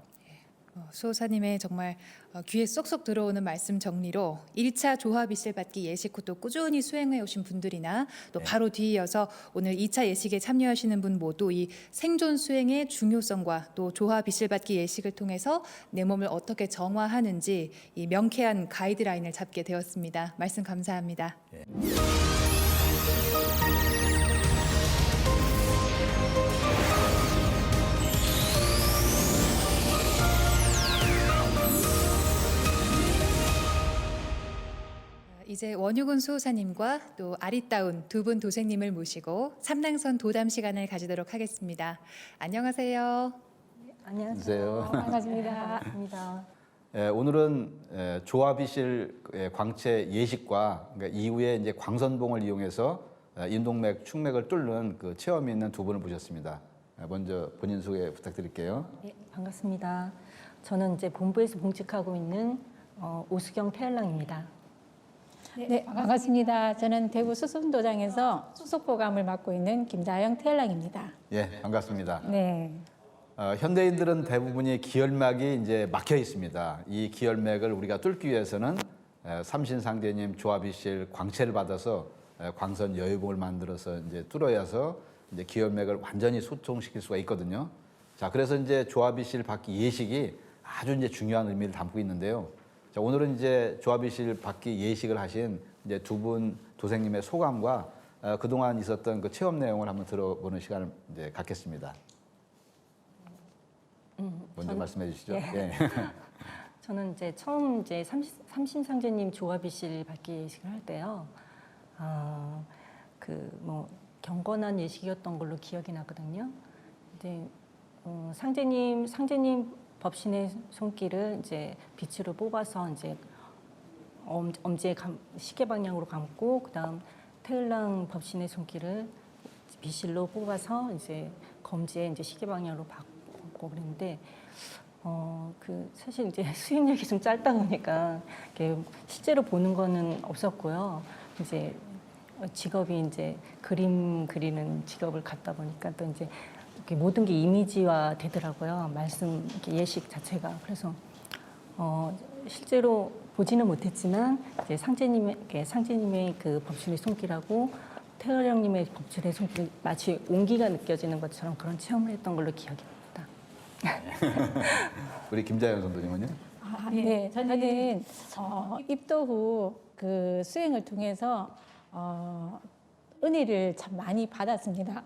수호사님의 정말 귀에 쏙쏙 들어오는 말씀 정리로 1차 조화 빛을 받기 예식 후 또 꾸준히 수행해 오신 분들이나 또 바로 뒤이어서 오늘 2차 예식에 참여하시는 분 모두 이 생존 수행의 중요성과 또 조화 빛을 받기 예식을 통해서 내 몸을 어떻게 정화하는지 이 명쾌한 가이드라인을 잡게 되었습니다. 말씀 감사합니다. 이제 원유근 수호사님과 또 아리따운 두 분 도생님을 모시고 삼랑선 도담 시간을 가지도록 하겠습니다. 안녕하세요. 안녕하세요. 반갑습니다. 오늘은 조화비실 광채 예식과 그러니까 이후에 이제 광선봉을 이용해서 인동맥, 충맥을 뚫는 그 체험이 있는 두 분을 모셨습니다. 먼저 본인 소개 부탁드릴게요. 네, 반갑습니다. 저는 이제 본부에서 봉직하고 있는 오수경 태연랑입니다. 네, 반갑습니다. 저는 대구 수순도장에서 수속보감을 맡고 있는 김자영 태연랑입니다. 예, 반갑습니다. 네. 현대인들은 대부분이 기혈맥이 이제 막혀 있습니다. 이 기혈맥을 우리가 뚫기 위해서는 삼신상제님 조합이실 광채를 받아서 광선 여의봉을 만들어서 이제 뚫어야서 이제 기혈맥을 완전히 소통시킬 수가 있거든요. 자, 그래서 이제 조합이실 받기 예식이 아주 이제 중요한 의미를 담고 있는데요. 자, 오늘은 이제 조합이실 받기 예식을 하신 이제 두 분 도생님의 소감과 그동안 있었던 그 체험 내용을 한번 들어보는 시간을 이제 갖겠습니다. 먼저 말씀해 주시죠. 예. 저는 이제 처음 이제 삼신상제님 조합이실 받기 예식을 할 때요. 그 뭐 경건한 예식이었던 걸로 기억이 나거든요. 근데 상제님 법신의 손길을 이제 빛으로 뽑아서 이제 엄지의 시계 방향으로 감고 그다음 태을랑 법신의 손길을 비실로 뽑아서 이제 검지의 이제 시계 방향으로 바꾸고 그랬는데 그 사실 이제 수행력이 좀 짧다 보니까 이렇게 실제로 보는 거는 없었고요. 이제 직업이 이제 그림 그리는 직업을 갖다 보니까 또 이제 이렇게 모든 게 이미지화 되더라고요. 말씀 이렇게 예식 자체가. 그래서 실제로 보지는 못했지만 이제 상제님의 그 법신의 손길하고 태열 형님의 법신의 손길 마치 온기가 느껴지는 것처럼 그런 체험을 했던 걸로 기억이 납니다. 우리 김자영 선도님은요? 네, 저는 입도 후 그 수행을 통해서 은혜를 참 많이 받았습니다.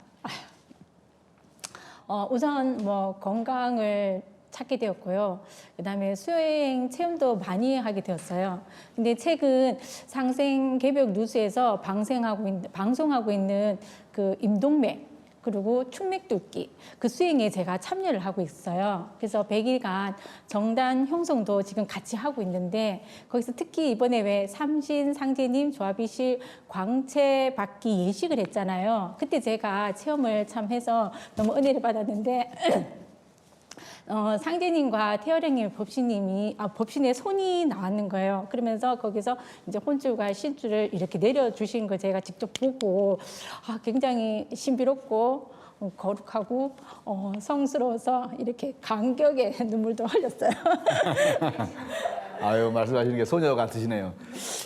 우선 뭐 건강을 찾게 되었고요. 그다음에 수행 체험도 많이 하게 되었어요. 근데 최근 상생 개벽 뉴스에서 방송하고 있는 그 임동맥 그리고 충맥 뚫기 그 수행에 제가 참여를 하고 있어요. 그래서 100일간 정단 형성도 지금 같이 하고 있는데 거기서 특히 이번에 왜 삼신상제님 조합이실 광채 받기 예식을 했잖아요. 그때 제가 체험을 참 해서 너무 은혜를 받았는데 상제님과 태열형님 법신의 손이 나왔는 거예요. 그러면서 거기서 이제 혼줄과 신줄을 이렇게 내려주신 걸 제가 직접 보고 굉장히 신비롭고 거룩하고 성스러워서 이렇게 감격의 눈물도 흘렸어요. 아유, 말씀하시는 게 소녀 같으시네요.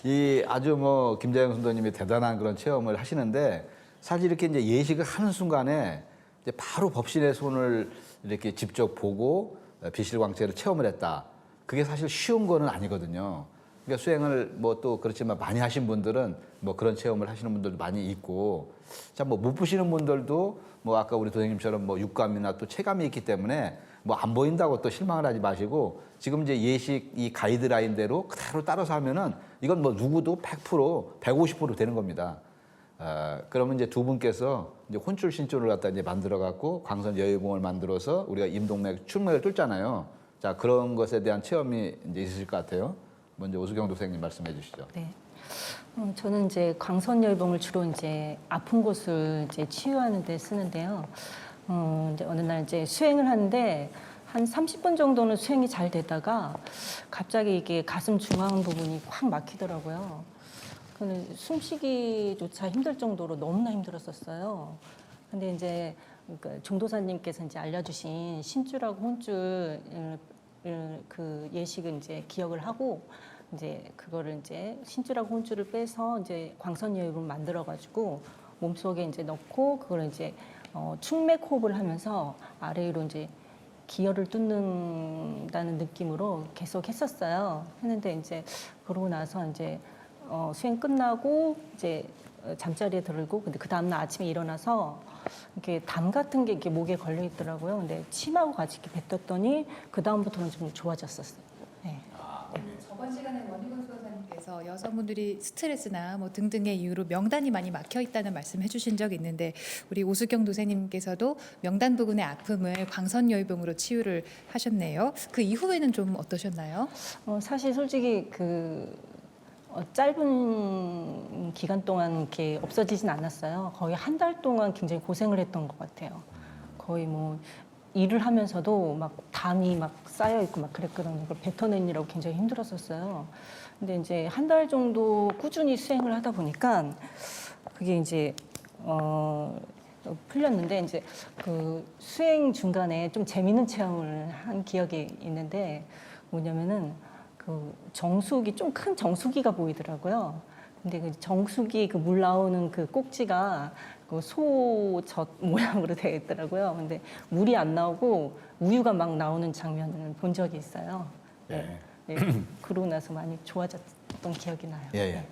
이 아주 뭐 김자영 선도님이 대단한 그런 체험을 하시는데 사실 이렇게 이제 예식을 하는 순간에 이제 바로 법신의 손을 이렇게 직접 보고 비실광채를 체험을 했다. 그게 사실 쉬운 거는 아니거든요. 그러니까 수행을 뭐 또 그렇지만 많이 하신 분들은 뭐 그런 체험을 하시는 분들도 많이 있고, 자, 뭐 못 보시는 분들도 뭐 아까 우리 도생님처럼 뭐 육감이나 또 체감이 있기 때문에 뭐 안 보인다고 또 실망을 하지 마시고 지금 이제 예식 이 가이드라인대로 그대로 따라서 하면은 이건 뭐 누구도 100%, 150% 되는 겁니다. 그러면 이제 두 분께서 이제 혼줄 신줄을 갖다 이제 만들어 갖고 광선 여의봉을 만들어서 우리가 임동맥, 충맥을 뚫잖아요. 자, 그런 것에 대한 체험이 이제 있으실 것 같아요. 먼저 오수경 도생님 말씀해 주시죠. 네. 저는 이제 광선열봉을 주로 이제 아픈 곳을 이제 치유하는 데 쓰는데요. 이제 어느 날 이제 수행을 하는데 한 30분 정도는 수행이 잘 되다가 갑자기 이게 가슴 중앙 부분이 확 막히더라고요. 그는 숨쉬기조차 힘들 정도로 너무나 힘들었었어요. 근데 이제 그러니까 종도사님께서 이제 알려주신 신줄하고 혼줄 그 예식을 이제 기억을 하고 이제 그거를 이제 신줄하고 혼줄을 빼서 이제 광선여입을 만들어가지고 몸속에 이제 넣고 그걸 이제 충맥 호흡을 하면서 아래로 이제 기혈을 뚫는다는 느낌으로 계속 했었어요. 했는데 이제 그러고 나서 이제 수행 끝나고 이제 잠자리에 들고 근데 그 다음날 아침에 일어나서 이렇게 담 같은 게 이렇게 목에 걸려 있더라고요. 근데 침하고 같이 이렇게 뱉었더니 그 다음부터는 좀 좋아졌었어요. 네. 저번 시간에 원희근 수호사님께서 여성분들이 스트레스나 뭐 등등의 이유로 명단이 많이 막혀 있다는 말씀 해주신 적이 있는데 우리 오수경 도사님께서도 명단 부근의 아픔을 광선여의봉으로 치유를 하셨네요. 그 이후에는 좀 어떠셨나요? 사실 솔직히 그 짧은 기간 동안 이렇게 없어지진 않았어요. 거의 한 달 동안 굉장히 고생을 했던 것 같아요. 거의 뭐 일을 하면서도 막 담이 막 쌓여 있고 막 그랬거든요. 그걸 뱉어내느라고 굉장히 힘들었었어요. 근데 이제 한 달 정도 꾸준히 수행을 하다 보니까 그게 이제 풀렸는데 이제 그 수행 중간에 좀 재미있는 체험을 한 기억이 있는데 뭐냐면은 그 정수기 좀 큰 정수기가 보이더라고요. 근데 그 정수기 그 물 나오는 그 꼭지가 그 소젖 모양으로 되어 있더라고요. 근데 물이 안 나오고 우유가 막 나오는 장면을 본 적이 있어요. 네. 네. 그러고 나서 많이 좋아졌던 기억이 나요. 예, 예.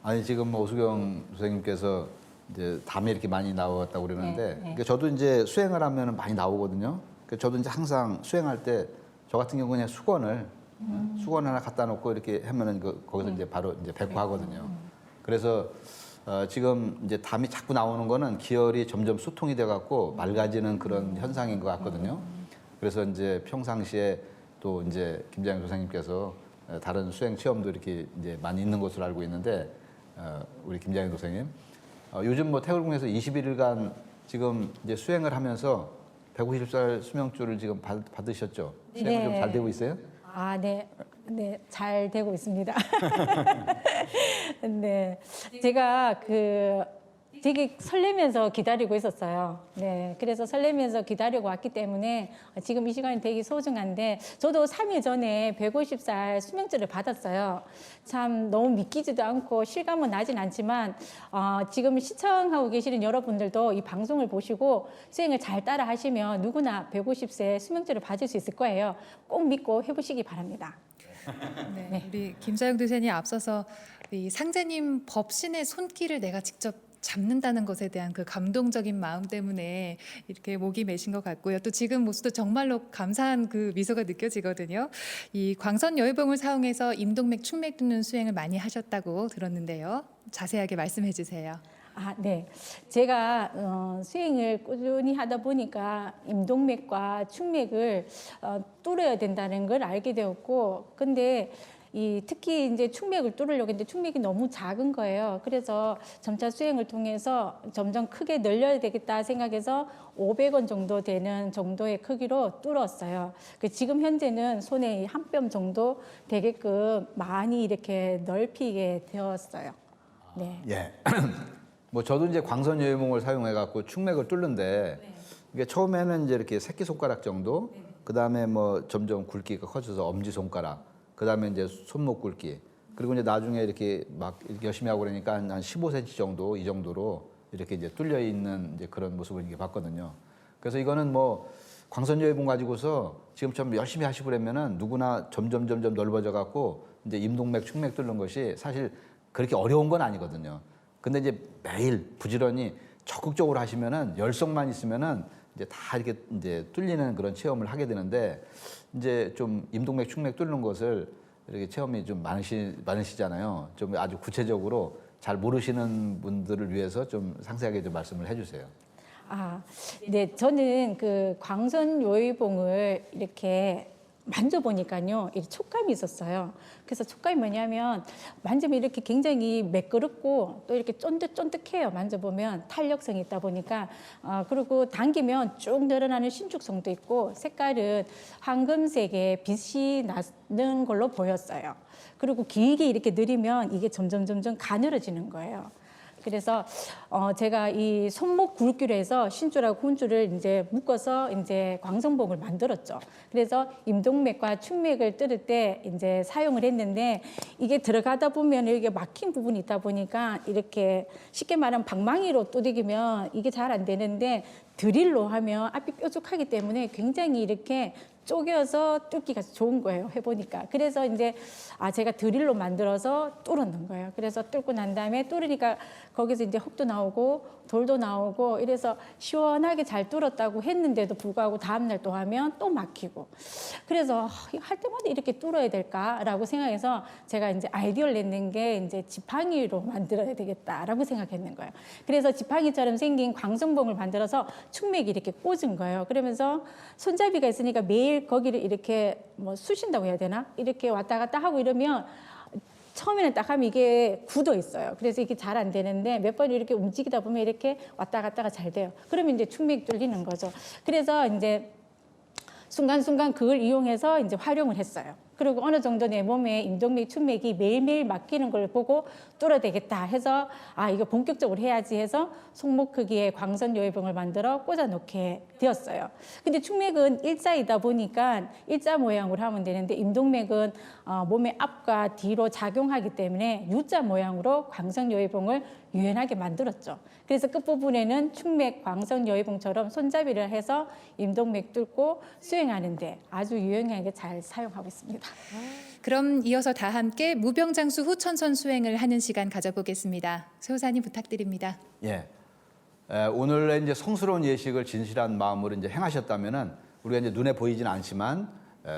아니 지금 뭐 오수경 선생님께서 이제 담이 이렇게 많이 나왔다고 그러는데 네, 네. 그러니까 저도 이제 수행을 하면 많이 나오거든요. 그러니까 저도 이제 항상 수행할 때 저 같은 경우는 그냥 수건 하나 갖다 놓고 이렇게 하면은 거기서 이제 바로 이제 배포하거든요. 그래서 지금 이제 담이 자꾸 나오는 거는 기혈이 점점 수통이 돼 갖고 맑아지는 그런 현상인 것 같거든요. 그래서 이제 평상시에 또 이제 김장현 도사님께서 다른 수행 체험도 이렇게 이제 많이 있는 것으로 알고 있는데 우리 김장현 도사님 요즘 뭐 태울궁에서 21일간 지금 이제 수행을 하면서 150살 수명줄을 지금 받으셨죠? 수행이 좀 잘 되고 있어요? 아, 네. 네, 잘 되고 있습니다. 네. 제가 되게 설레면서 기다리고 있었어요. 네. 그래서 설레면서 기다리고 왔기 때문에 지금 이 시간이 되게 소중한데 저도 3일 전에 150살 수명줄을 받았어요. 참 너무 믿기지도 않고 실감은 나진 않지만 지금 시청하고 계시는 여러분들도 이 방송을 보시고 수행을 잘 따라 하시면 누구나 150세 수명줄을 받을 수 있을 거예요. 꼭 믿고 해보시기 바랍니다. 네, 우리 김사영 도사님 앞서서 이 상제님 법신의 손길을 내가 직접 잡는다는 것에 대한 그 감동적인 마음 때문에 이렇게 목이 메신 것 같고요. 또 지금 모습도 정말로 감사한 그 미소가 느껴지거든요. 이 광선여의봉을 사용해서 임동맥, 충맥 뚫는 수행을 많이 하셨다고 들었는데요. 자세하게 말씀해 주세요. 아, 네. 제가 수행을 꾸준히 하다 보니까 임동맥과 충맥을 뚫어야 된다는 걸 알게 되었고, 근데 특히 이제 충맥을 뚫으려고 했는데 충맥이 너무 작은 거예요. 그래서 점차 수행을 통해서 점점 크게 늘려야 되겠다 생각해서 500원 정도 되는 정도의 크기로 뚫었어요. 지금 현재는 손에 한 뼘 정도 되게끔 많이 이렇게 넓히게 되었어요. 네. 예. 뭐 저도 이제 광선여의봉을 사용해 갖고 충맥을 뚫는데 이게 처음에는 이제 이렇게 새끼 손가락 정도, 그 다음에 뭐 점점 굵기가 커져서 엄지 손가락, 그 다음에 이제 손목 굵기, 그리고 이제 나중에 이렇게 막 이렇게 열심히 하고 그러니까 한 15cm 정도 이 정도로 이렇게 이제 뚫려 있는 이제 그런 모습을 이렇게 봤거든요. 그래서 이거는 뭐 광선여의봉 가지고서 지금처럼 열심히 하시고 그러면은 누구나 점점 넓어져 갖고 이제 임동맥, 충맥 뚫는 것이 사실 그렇게 어려운 건 아니거든요. 근데 이제 매일 부지런히 적극적으로 하시면은 열성만 있으면은 이제 다 이렇게 이제 뚫리는 그런 체험을 하게 되는데 이제 좀 임동맥, 충맥 뚫는 것을 이렇게 체험이 좀 많으시잖아요. 좀 아주 구체적으로 잘 모르시는 분들을 위해서 좀 상세하게 좀 말씀을 해주세요. 아, 네, 저는 그 광선여의봉을 이렇게 만져보니까요, 이 촉감이 있었어요. 그래서 촉감이 뭐냐면 만지면 이렇게 굉장히 매끄럽고 또 이렇게 쫀득쫀득해요. 만져보면 탄력성이 있다 보니까 그리고 당기면 쭉 늘어나는 신축성도 있고 색깔은 황금색의 빛이 나는 걸로 보였어요. 그리고 길게 이렇게 늘리면 이게 점점 가늘어지는 거예요. 그래서 제가 이 손목 굵기로 해서 신줄하고 훈줄을 이제 묶어서 이제 광선봉을 만들었죠. 그래서 임동맥과 충맥을 뚫을 때 이제 사용을 했는데 이게 들어가다 보면 여기 막힌 부분이 있다 보니까 이렇게 쉽게 말하면 방망이로 두들기면 이게 잘 안 되는데 드릴로 하면 앞이 뾰족하기 때문에 굉장히 이렇게 쪼개서 뚫기가 좋은 거예요. 해보니까. 그래서 이제 제가 드릴로 만들어서 뚫어놓은 거예요. 그래서 뚫고 난 다음에 뚫으니까 거기서 이제 흙도 나오고 돌도 나오고 이래서 시원하게 잘 뚫었다고 했는데도 불구하고 다음날 또 하면 또 막히고. 그래서 이거 할 때마다 이렇게 뚫어야 될까라고 생각해서 제가 이제 아이디어를 냈는 게 이제 지팡이로 만들어야 되겠다라고 생각했는 거예요. 그래서 지팡이처럼 생긴 광선봉을 만들어서 충맥이 이렇게 꽂은 거예요. 그러면서 손잡이가 있으니까 매일 거기를 이렇게 뭐 쑤신다고 해야 되나? 이렇게 왔다 갔다 하고 이러면 처음에는 딱 하면 이게 굳어 있어요. 그래서 이게 잘 안 되는데 몇 번 이렇게 움직이다 보면 이렇게 왔다 갔다가 잘 돼요. 그러면 이제 충맥이 뚫리는 거죠. 그래서 이제 순간순간 그걸 이용해서 이제 활용을 했어요. 그리고 어느 정도 내 몸에 임동맥, 충맥이 매일매일 막히는 걸 보고 뚫어야 되겠다 해서 이거 본격적으로 해야지 해서 손목 크기의 광선 요해봉을 만들어 꽂아 놓게 되었어요. 근데 충맥은 일자이다 보니까 일자 모양으로 하면 되는데 임동맥은 몸의 앞과 뒤로 작용하기 때문에 U자 모양으로 광선 요해봉을 유연하게 만들었죠. 그래서 끝부분에는 충맥 광선 요해봉처럼 손잡이를 해서 임동맥 뚫고 수행하는데 아주 유용하게 잘 사용하고 있습니다. 그럼 이어서 다 함께 무병장수 후천선 수행을 하는 시간 가져보겠습니다. 소호사님 부탁드립니다. 예. 오늘의 이제 성스러운 예식을 진실한 마음으로 이제 행하셨다면은 우리가 이제 눈에 보이진 않지만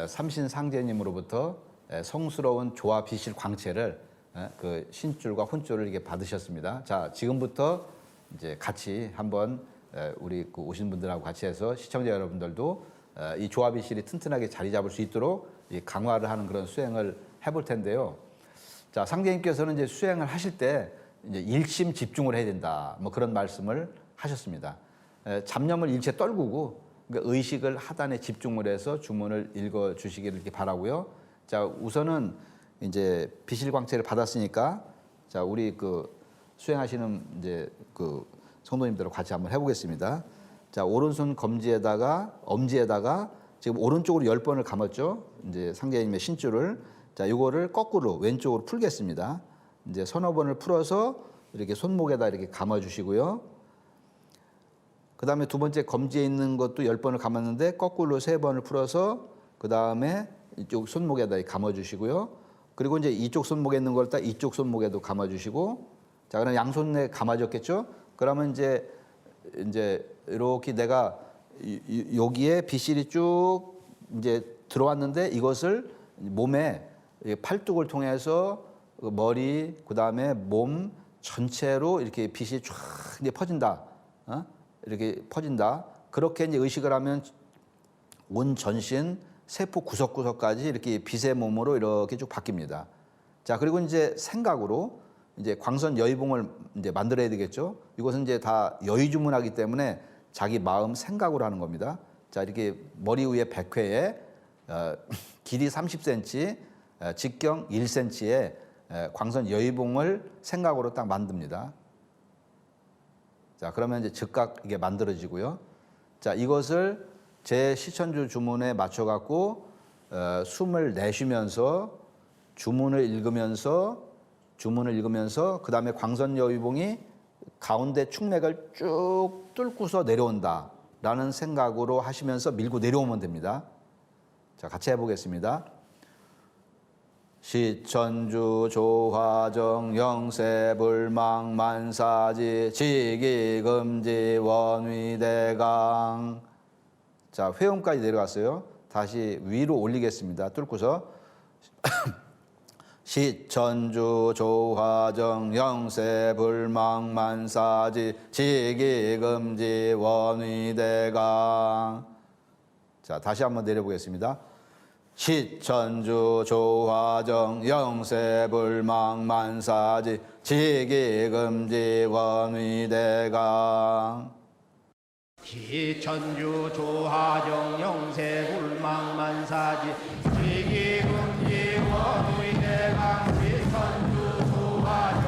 삼신상제님으로부터 성스러운 조화 비실 광채를 그 신줄과 훈줄을 이렇게 받으셨습니다. 자, 지금부터 이제 같이 한번 우리 그 오신 분들하고 같이 해서 시청자 여러분들도 이 조화 비실이 튼튼하게 자리 잡을 수 있도록 이 강화를 하는 그런 수행을 해볼 텐데요. 자, 상제님께서는 이제 수행을 하실 때 이제 일심 집중을 해야 된다. 뭐 그런 말씀을 하셨습니다. 잡념을 일체 떨구고 그러니까 의식을 하단에 집중을 해서 주문을 읽어 주시기를 이렇게 바라고요. 자, 우선은 이제 비실광채를 받았으니까 자, 우리 그 수행하시는 이제 그 성도님들하고 같이 한번 해보겠습니다. 자, 오른손 엄지에다가 지금 오른쪽으로 10번을 감았죠. 이제 상제님의 신줄을. 자, 이거를 거꾸로 왼쪽으로 풀겠습니다. 이제 서너 번을 풀어서 이렇게 손목에다 이렇게 감아주시고요. 그 다음에 두 번째 검지에 있는 것도 10번을 감았는데 거꾸로 3번을 풀어서 그 다음에 이쪽 손목에다 감아주시고요. 그리고 이제 이쪽 손목에 있는 걸 딱 이쪽 손목에도 감아주시고, 자, 그럼 양손에 감아졌겠죠? 그러면 이제 이렇게 내가 여기에 비실이 쭉 이제 들어왔는데 이것을 몸에 팔뚝을 통해서 머리, 그 다음에 몸 전체로 이렇게 빛이 쫙 이제 퍼진다. 이렇게 퍼진다. 그렇게 이제 의식을 하면 온 전신, 세포 구석구석까지 이렇게 빛의 몸으로 이렇게 쭉 바뀝니다. 자, 그리고 이제 생각으로 이제 광선 여의봉을 이제 만들어야 되겠죠. 이것은 이제 다 여의주문하기 때문에 자기 마음 생각으로 하는 겁니다. 자, 이렇게 머리 위에 백회에 길이 30cm, 직경 1cm의 광선 여의봉을 생각으로 딱 만듭니다. 자, 그러면 이제 즉각 이게 만들어지고요. 자, 이것을 제 시천주 주문에 맞춰 갖고 숨을 내쉬면서 주문을 읽으면서 그 다음에 광선 여의봉이 가운데 충맥을 쭉 뚫고서 내려온다라는 생각으로 하시면서 밀고 내려오면 됩니다. 자, 같이 해보겠습니다. 시천주 조화정 영세불망 만사지 지기금지 원위대강. 자, 회음까지 내려갔어요. 다시 위로 올리겠습니다. 뚫고서 시천주 조화정 영세불망 만사지 지기금지 원위대강. 자, 다시 한번 내려보겠습니다. 시천주 조화정 영세불망만사지 지기금지 권위대강 시천주 조화정 영세불망만사지 지기금지 원의대강 시천주 조화정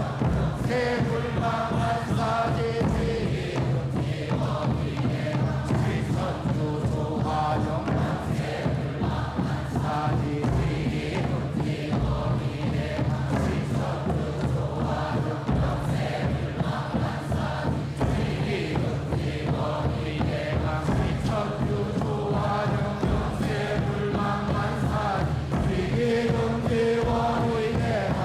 영세불망만사지 지기금지 원의대강 시천주 조화정 영세불망만사지 지기금지 원의대강 시천주 조화정 영세불망만사지 지기금지 원의대강 시천주 조화정 영세불망만사지 지기금지 원의대강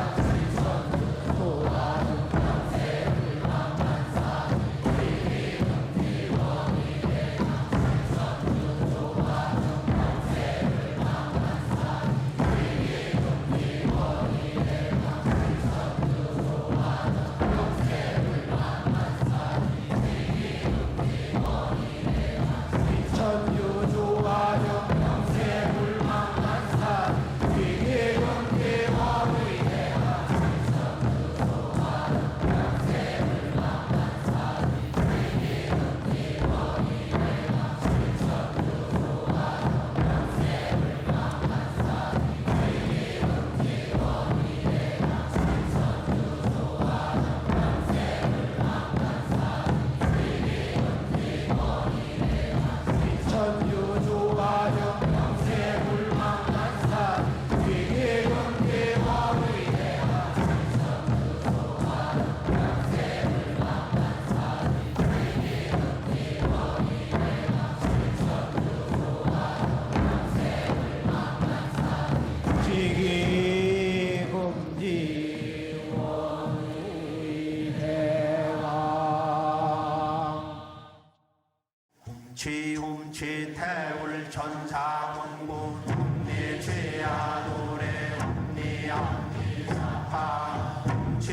시천주 조화정 시천주 조화정 영세불망만사지 지기금지 원의대강 시천주 조화정 영세불망만사지 지기금지 원의대강 지기금지 원의대강 훔치 태울 천사문고 훔니 죄야 노래 훔니 암니사파 훔치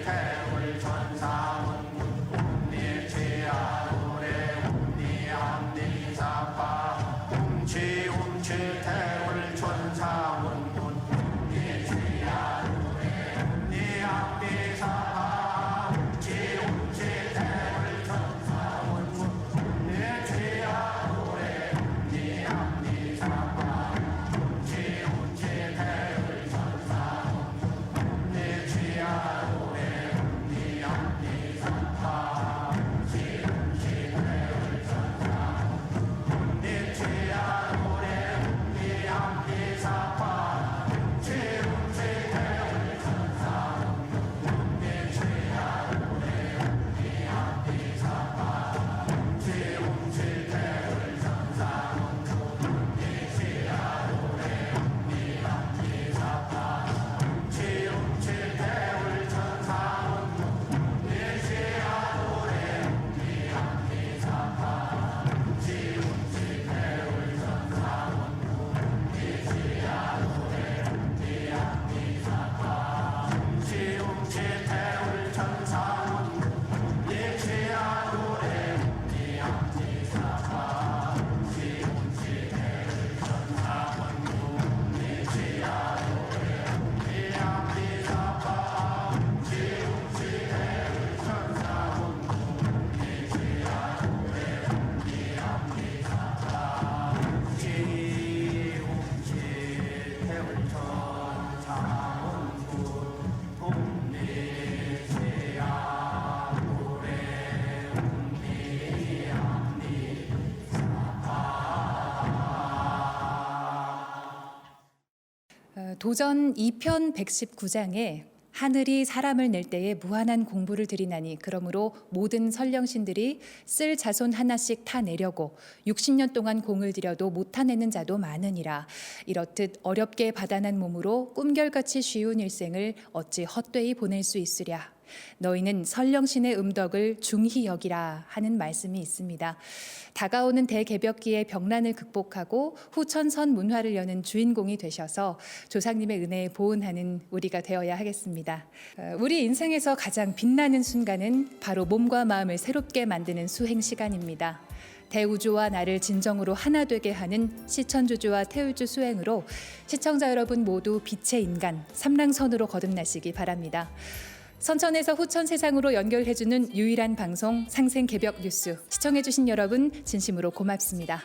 태울 천사문고 훔니 죄야 노래 훔니 암니사파 훔치 태울 천사문고 훔니 죄야 노래 훔니 암니사파 훔치 태울 천사문고 내 죄야 노래 네 암니사파 훔치 태울 천사 내 죄야 노래 네 암니사파 훔치 태울 천사 내 죄야 노래 네 암니사파 훔치 태울 천사 내 죄야 노래 네 암니사파 도전 2편 119장에 하늘이 사람을 낼 때에 무한한 공부를 들이나니 그러므로 모든 선령신들이 쓸 자손 하나씩 타내려고 60년 동안 공을 들여도 못 타내는 자도 많으니라. 이렇듯 어렵게 받아난 몸으로 꿈결같이 쉬운 일생을 어찌 헛되이 보낼 수 있으랴. 너희는 선령신의 음덕을 중히 여기라 하는 말씀이 있습니다. 다가오는 대개벽기의 병난을 극복하고 후천선 문화를 여는 주인공이 되셔서 조상님의 은혜에 보은하는 우리가 되어야 하겠습니다. 우리 인생에서 가장 빛나는 순간은 바로 몸과 마음을 새롭게 만드는 수행 시간입니다. 대우주와 나를 진정으로 하나 되게 하는 시천주주와 태울주 수행으로 시청자 여러분 모두 빛의 인간, 삼랑선으로 거듭나시기 바랍니다. 선천에서 후천 세상으로 연결해주는 유일한 방송 상생개벽 뉴스. 시청해주신 여러분 진심으로 고맙습니다.